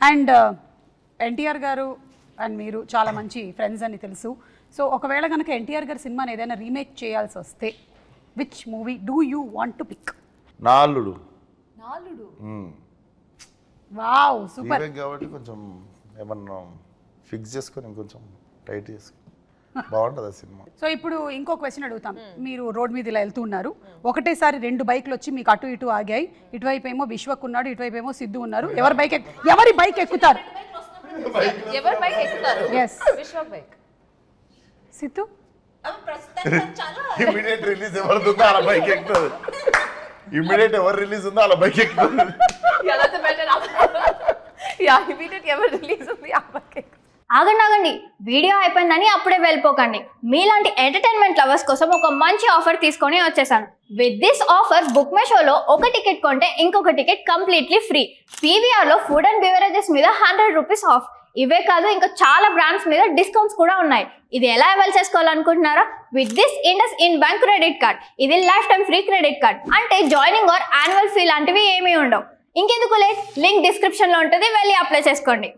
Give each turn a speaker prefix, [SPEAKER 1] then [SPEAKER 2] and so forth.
[SPEAKER 1] And NTR గారు and మీరు చాలా మంచి ఫ్రెండ్స్ అని తెలుసు. సో ఒకవేళ కనుక ఎన్టీఆర్ గారి సినిమాని ఏదైనా రీమేక్ చేయాల్సి వస్తే which movie do you want to pick?
[SPEAKER 2] నాలుడు.
[SPEAKER 1] Wow super.
[SPEAKER 2] కాబట్టి కొంచెం ఏమన్నా ఫిక్స్ చేసుకొని కొంచెం టైట్ చేసుకొని బాగుంటుంది ఆ సినిమా.
[SPEAKER 1] సో ఇప్పుడు ఇంకో క్వశ్చన్ అడుగుతాం. మీరు రోడ్ మీద ఇలా వెళ్తూ ఉన్నారు, ఒకటేసారి 2 బైక్లు వచ్చి మీకు అటు ఇటు ఆగాయి. ఇటువైపు ఏమో విశ్వక్ ఉన్నాడు, ఇటువైపు ఏమో సిద్ధు ఉన్నారు. ఎవరి బైక్ ఎక్కుతారు?
[SPEAKER 3] ఎవరి బైక్ ఎక్కుతారు?
[SPEAKER 1] Yes,
[SPEAKER 3] Vishwak bike.
[SPEAKER 1] Siddhu
[SPEAKER 2] immediate release ఎవరుందో అలా బైక్ ఎక్కుతుంది. ఇమీడియట్ ఎవరు రిలీజ్ ఉందో అలా బైక్ ఎక్కుతుంది.
[SPEAKER 4] ఆగండి, వీడియో అయిపోయిందని అప్పుడే వెళ్ళిపోకండి. మీలాంటి ఎంటర్టైన్మెంట్ లవర్స్ కోసం ఒక మంచి ఆఫర్ తీసుకొని వచ్చేసాను. With this offer book my షోలో ఒక టికెట్ కొంటే ఇంకొక టికెట్ కంప్లీట్లీ ఫ్రీ. పీవీఆర్లో ఫుడ్ అండ్ బెవరేజెస్ మీద 100 రూపీస్ ఆఫ్. ఇవే కాదు, ఇంకా చాలా బ్రాండ్స్ మీద డిస్కౌంట్స్ కూడా ఉన్నాయి. ఇది ఎలా అవైల్ చేసుకోవాలనుకుంటున్నారా? With this IndusInd bank credit card. ఇది lifetime free credit card. అంటే జాయినింగ్ ఆర్ యాన్యువల్ ఫీ లాంటివి ఏమీ ఉండవు. ఇంకెందుకు లేట్, లింక్ డిస్క్రిప్షన్లో ఉంటుంది, వెళ్ళి అప్లై చేసుకోండి.